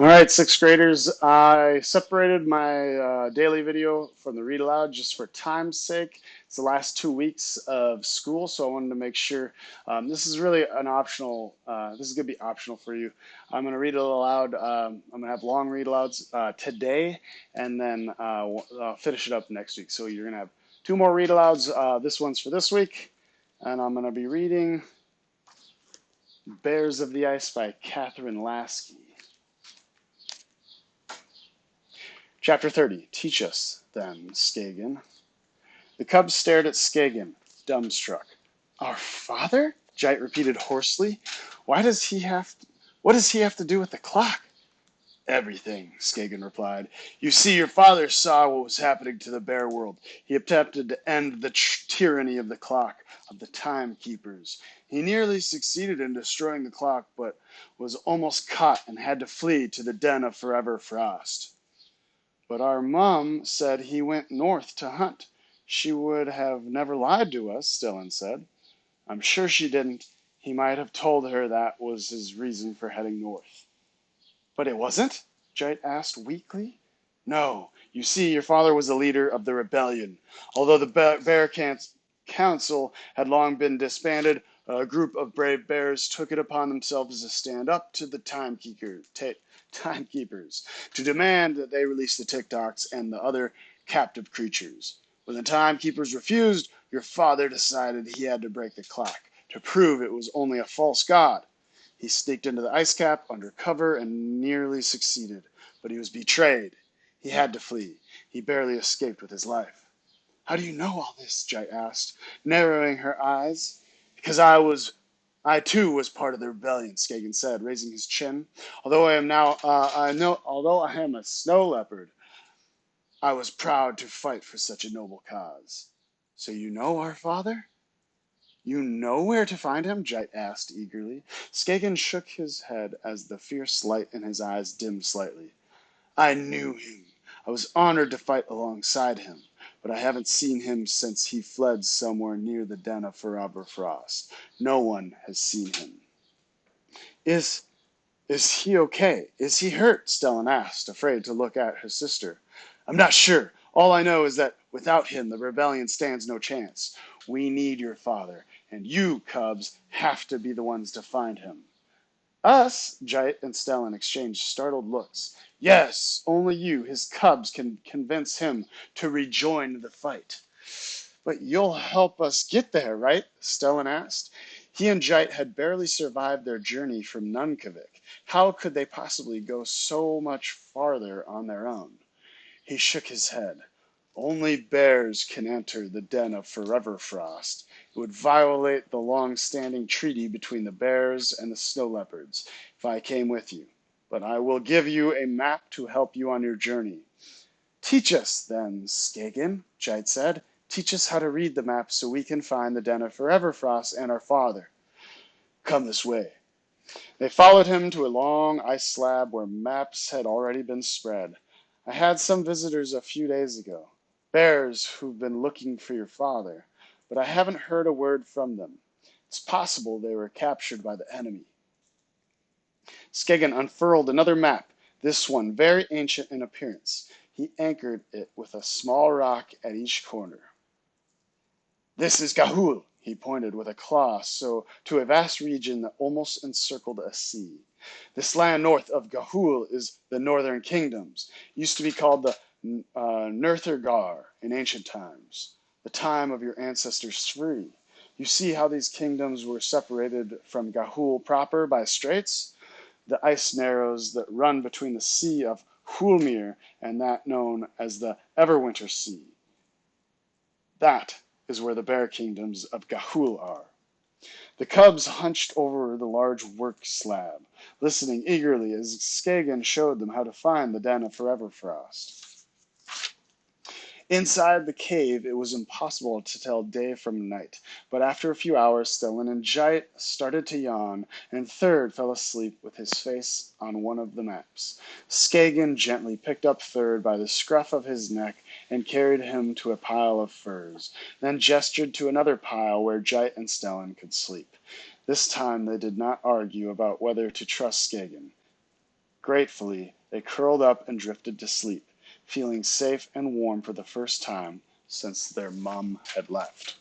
All right, sixth graders, I separated my daily video from the read aloud just for time's sake. It's the last 2 weeks of school, so I wanted to make sure this is really an optional, this is going to be optional for you. I'm going to read it aloud. I'm going to have long read alouds today, and then I'll finish it up next week. So you're going to have two more read alouds. This one's for this week, and I'm going to be reading Bears of the Ice by Catherine Lasky. Chapter 30. Teach us, then, Skagen. The cubs stared at Skagen, dumbstruck. Our father? Jite repeated hoarsely. Why does he have to, what does he have to do with the clock? Everything, Skagen replied. You see, your father saw what was happening to the bear world. He attempted to end the tyranny of the clock, of the timekeepers. He nearly succeeded in destroying the clock, but was almost caught and had to flee to the den of forever frost. But our mom said he went north to hunt. She would have never lied to us, Stellan said. I'm sure she didn't. He might have told her that was his reason for heading north. But it wasn't? Jite asked weakly. No. You see, your father was the leader of the rebellion. Although the Bear Council had long been disbanded, a group of brave bears took it upon themselves to stand up to the timekeepers, to demand that they release the TikToks and the other captive creatures. When the timekeepers refused, your father decided he had to break the clock to prove it was only a false god. He sneaked into the ice cap under cover and nearly succeeded, but he was betrayed. He had to flee. He barely escaped with his life. How do you know all this? Jite asked, narrowing her eyes. Because I too was part of the rebellion, Skagen said, raising his chin. Although I am a snow leopard, I was proud to fight for such a noble cause. So you know our father? You know where to find him? Jite asked eagerly. Skagen shook his head as the fierce light in his eyes dimmed slightly. I knew him. I was honored to fight alongside him, but I haven't seen him since he fled somewhere near the den of forever frost. No one has seen him. Is is he okay? Is he hurt? Stellan asked, afraid to look at her sister. I'm not sure. All I know is that without him, the rebellion stands no chance. We need your father, and you, cubs, have to be the ones to find him. Us? Jite and Stellan exchanged startled looks. Yes, only you, his cubs, can convince him to rejoin the fight. But you'll help us get there, right? Stellan asked. He and Jite had barely survived their journey from Nunkavik. How could they possibly go so much farther on their own? He shook his head. Only bears can enter the den of forever frost. It would violate the long-standing treaty between the bears and the snow leopards if I came with you. But I will give you a map to help you on your journey. Teach us, then, Skagen, Jite said. Teach us how to read the map so we can find the den of forever frost and our father. Come this way. They followed him to a long ice slab where maps had already been spread. I had some visitors a few days ago, bears who've been looking for your father, but I haven't heard a word from them. It's possible they were captured by the enemy. Skagen unfurled another map, this one very ancient in appearance. He anchored it with a small rock at each corner. This is Gahul, he pointed with a claw to a vast region that almost encircled a sea. This land north of Gahul is the Northern Kingdoms. It used to be called the Nerthergar in ancient times, the time of your ancestors free. You see how these kingdoms were separated from Gahul proper by straits? The ice narrows that run between the Sea of Hulmir and that known as the Everwinter Sea. That is where the bear kingdoms of Gahul are. The cubs hunched over the large work slab, listening eagerly as Skagen showed them how to find the den of forever frost. Inside the cave, it was impossible to tell day from night, but after a few hours, Stellan and Jite started to yawn, and Third fell asleep with his face on one of the maps. Skagen gently picked up Third by the scruff of his neck and carried him to a pile of furs, then gestured to another pile where Jite and Stellan could sleep. This time they did not argue about whether to trust Skagen. Gratefully, they curled up and drifted to sleep, feeling safe and warm for the first time since their mum had left.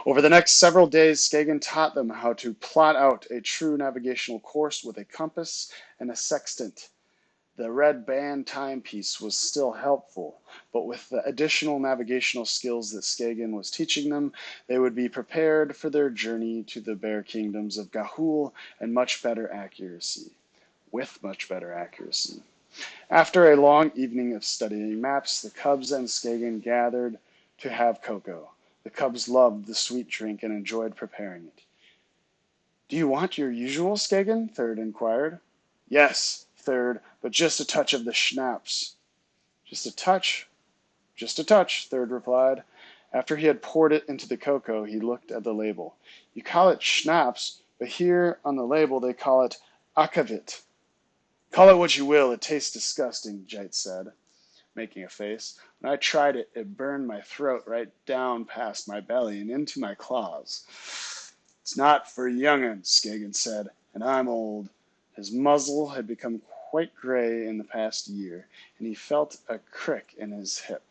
Over the next several days, Skagen taught them how to plot out a true navigational course with a compass and a sextant. The red band timepiece was still helpful, but with the additional navigational skills that Skagen was teaching them, they would be prepared for their journey to the bear kingdoms of Gahul and with much better accuracy. After a long evening of studying maps, the cubs and Skagen gathered to have cocoa. The cubs loved the sweet drink and enjoyed preparing it. "Do you want your usual, Skagen?" Third inquired. "Yes, Third, but just a touch of the schnapps." "Just a touch?" "Just a touch," Third replied. After he had poured it into the cocoa, he looked at the label. "You call it schnapps, but here on the label they call it akavit." "Call it what you will, it tastes disgusting," Jite said, making a face. "When I tried it, it burned my throat right down past my belly and into my claws." "It's not for young'uns," Skagen said, "and I'm old." His muzzle had become quite gray in the past year, and he felt a crick in his hip.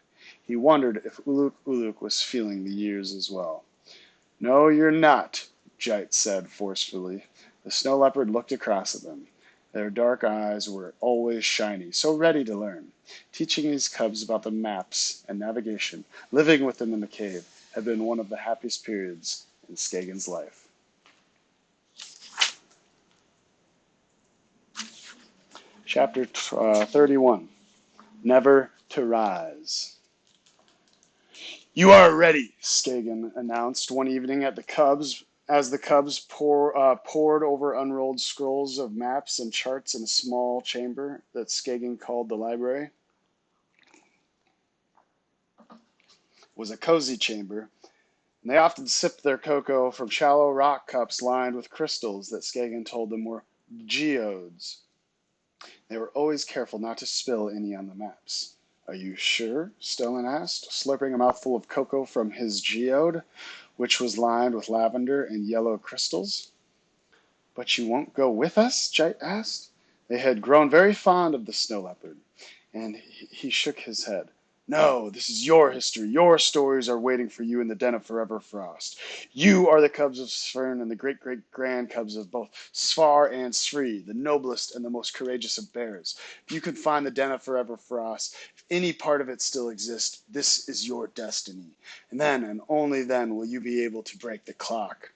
He wondered if Uluk was feeling the years as well. "No, you're not," Jite said forcefully. The snow leopard looked across at them. Their dark eyes were always shiny, so ready to learn. Teaching his cubs about the maps and navigation, living with them in the cave, had been one of the happiest periods in Skagen's life. Chapter 31. Never to Rise. "You are ready," Skagen announced one evening at the Cubs as the Cubs pored over unrolled scrolls of maps and charts in a small chamber that Skagen called the library. It was a cozy chamber, and they often sipped their cocoa from shallow rock cups lined with crystals that Skagen told them were geodes. They were always careful not to spill any on the maps. "Are you sure?" Stellan asked, slurping a mouthful of cocoa from his geode, which was lined with lavender and yellow crystals. "But you won't go with us?" Jite asked. They had grown very fond of the snow leopard, and he shook his head. "No, this is your history. Your stories are waiting for you in the den of forever frost. You are the cubs of Svern and the great-great-grand cubs of both Svar and Sri, the noblest and the most courageous of bears. If you can find the den of forever frost, if any part of it still exists, this is your destiny. And then, and only then, will you be able to break the clock."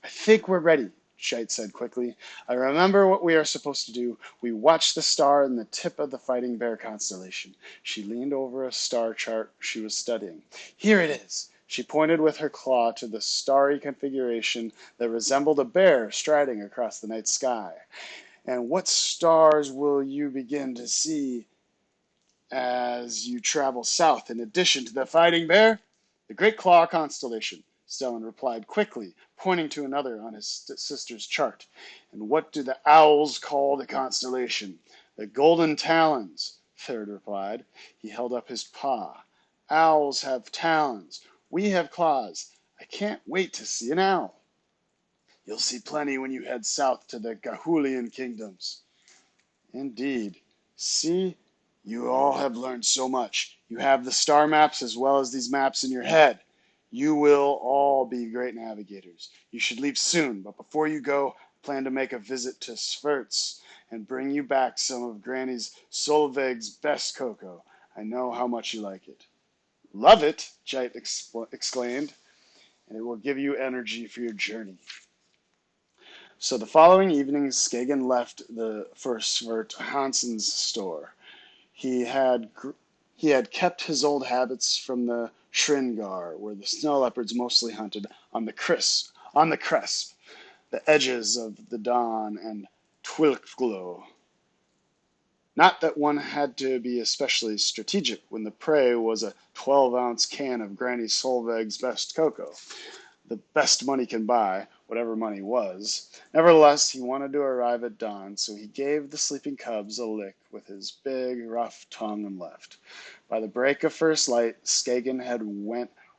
"I think we're ready," Shite said quickly. "I remember what we are supposed to do. We watch the star in the tip of the Fighting Bear constellation." She leaned over a star chart she was studying. "Here it is." She pointed with her claw to the starry configuration that resembled a bear striding across the night sky. "And what stars will you begin to see as you travel south in addition to the Fighting Bear?" "The Great Claw constellation," Stellan replied quickly, pointing to another on his sister's chart. "And what do the owls call the constellation?" "The Golden Talons," Third replied. He held up his paw. "Owls have talons. We have claws. I can't wait to see an owl." "You'll see plenty when you head south to the Gahulian kingdoms." "Indeed. See, you all have learned so much. You have the star maps as well as these maps in your head. You will all be great navigators. You should leave soon, but before you go, plan to make a visit to Sverts and bring you back some of Granny's Solveig's best cocoa. I know how much you like it." "Love it," Jite exclaimed, "and it will give you energy for your journey." So the following evening, Skagen left for Svert Hansen's store. He had kept his old habits from the Shringar, where the snow leopards mostly hunted on the cresp, the edges of the Don and Twilkglo. Not that one had to be especially strategic when the prey was a 12-ounce can of Granny Solveig's best cocoa. The best money can buy, whatever money was. Nevertheless, he wanted to arrive at dawn, so he gave the sleeping cubs a lick with his big, rough tongue and left. By the break of first light, Skagen had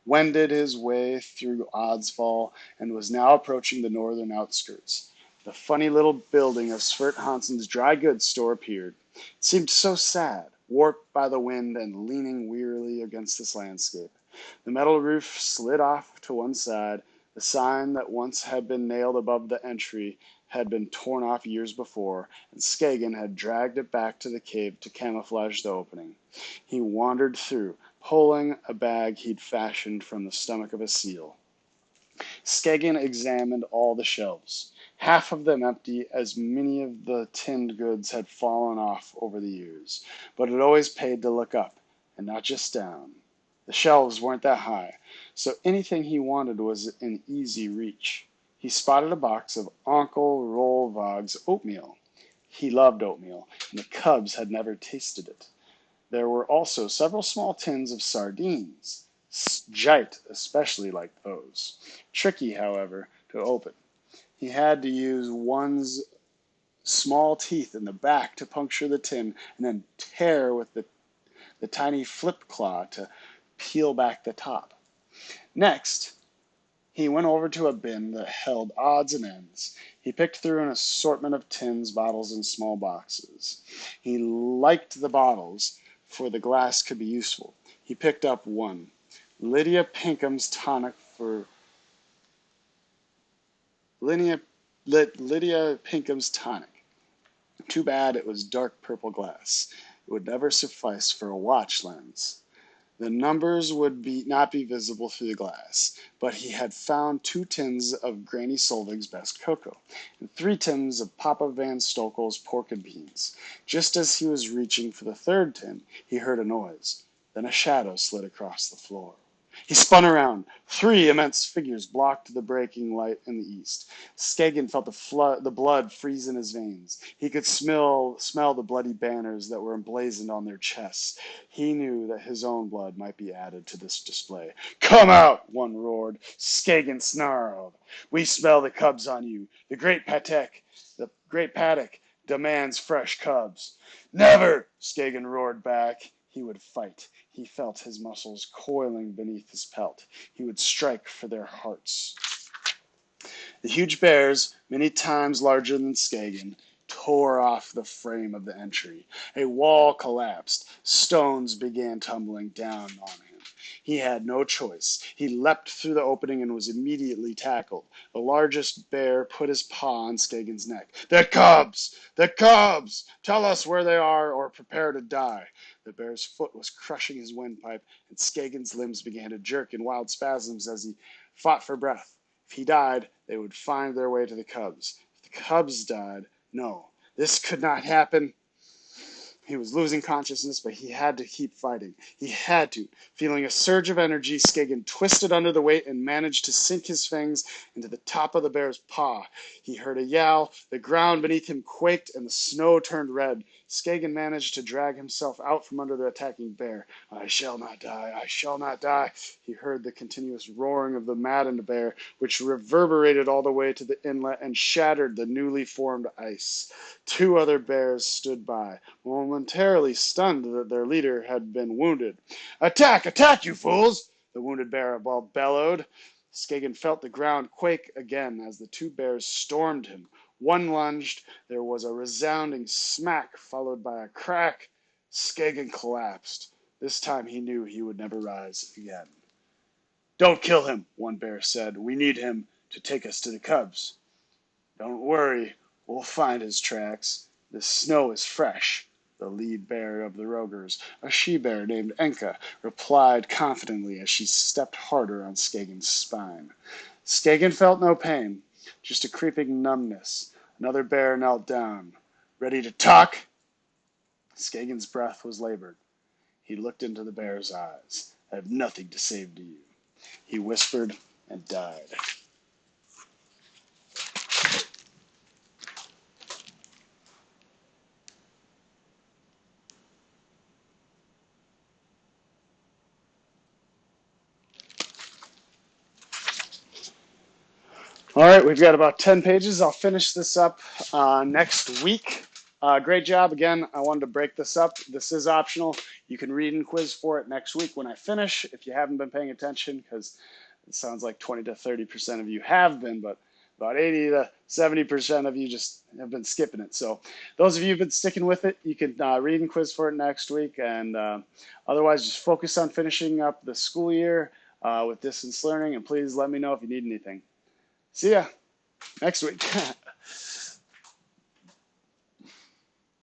wended his way through Oddsfall and was now approaching the northern outskirts. The funny little building of Svert Hansen's dry goods store appeared. It seemed so sad, warped by the wind and leaning wearily against this landscape. The metal roof slid off to one side. The sign that once had been nailed above the entry had been torn off years before, and Skagen had dragged it back to the cave to camouflage the opening. He wandered through, pulling a bag he'd fashioned from the stomach of a seal. Skagen examined all the shelves, half of them empty, as many of the tinned goods had fallen off over the years. But it always paid to look up, and not just down. The shelves weren't that high, so anything he wanted was in easy reach. He spotted a box of Onkel Rolvog's oatmeal. He loved oatmeal, and the cubs had never tasted it. There were also several small tins of sardines. Jite especially liked those. Tricky, however, to open. He had to use one's small teeth in the back to puncture the tin and then tear with the tiny flip claw to peel back the top. Next, he went over to a bin that held odds and ends. He picked through an assortment of tins, bottles, and small boxes. He liked the bottles, for the glass could be useful. He picked up one. Lydia Pinkham's tonic for Lydia Pinkham's tonic. Too bad it was dark purple glass. It would never suffice for a watch lens. The numbers would not be visible through the glass, but he had found 2 tins of Granny Solvig's best cocoa, and 3 tins of Papa Van Stokel's pork and beans. Just as he was reaching for the 3rd tin, he heard a noise. Then a shadow slid across the floor. He spun around. 3 immense figures blocked the breaking light in the east. Skagen felt the blood freeze in his veins. He could smell the bloody banners that were emblazoned on their chests. He knew that his own blood might be added to this display. "Come out!" one roared. Skagen snarled. "We smell the cubs on you. The great paddock demands fresh cubs." "Never!" Skagen roared back. He would fight. He felt his muscles coiling beneath his pelt. He would strike for their hearts. The huge bears, many times larger than Skagen, tore off the frame of the entry. A wall collapsed. Stones began tumbling down on him. He had no choice. He leapt through the opening and was immediately tackled. The largest bear put his paw on Skagen's neck. "The cubs! The cubs! Tell us where they are or prepare to die." The bear's foot was crushing his windpipe, and Skagen's limbs began to jerk in wild spasms as he fought for breath. If he died, they would find their way to the cubs. If the cubs died, no, this could not happen. He was losing consciousness, but he had to keep fighting. He had to. Feeling a surge of energy, Skagen twisted under the weight and managed to sink his fangs into the top of the bear's paw. He heard a yowl. The ground beneath him quaked, and the snow turned red. Skagen managed to drag himself out from under the attacking bear. "I shall not die. I shall not die." He heard the continuous roaring of the maddened bear, which reverberated all the way to the inlet and shattered the newly formed ice. 2 other bears stood by, momentarily stunned that their leader had been wounded. "Attack! Attack, you fools!" the wounded bear bellowed. Skagen felt the ground quake again as the 2 bears stormed him. One lunged. There was a resounding smack, followed by a crack. Skagen collapsed. This time he knew he would never rise again. "Don't kill him," one bear said. "We need him to take us to the cubs." "Don't worry. We'll find his tracks. The snow is fresh." The lead bear of the Rogers, a she-bear named Enka, replied confidently as she stepped harder on Skagen's spine. Skagen felt no pain, just a creeping numbness. Another bear knelt down. "Ready to talk?" Skagen's breath was labored. He looked into the bear's eyes. "I have nothing to say to you," he whispered, and died. All right, we've got about 10 pages. I'll finish this up next week. Great job. Again, I wanted to break this up. This is optional. You can read and quiz for it next week when I finish if you haven't been paying attention, because it sounds like 20 to 30% of you have been, but about 80 to 70% of you just have been skipping it. So those of you who've been sticking with it, you can read and quiz for it next week. And otherwise, just focus on finishing up the school year with distance learning. And please let me know if you need anything. See ya next week.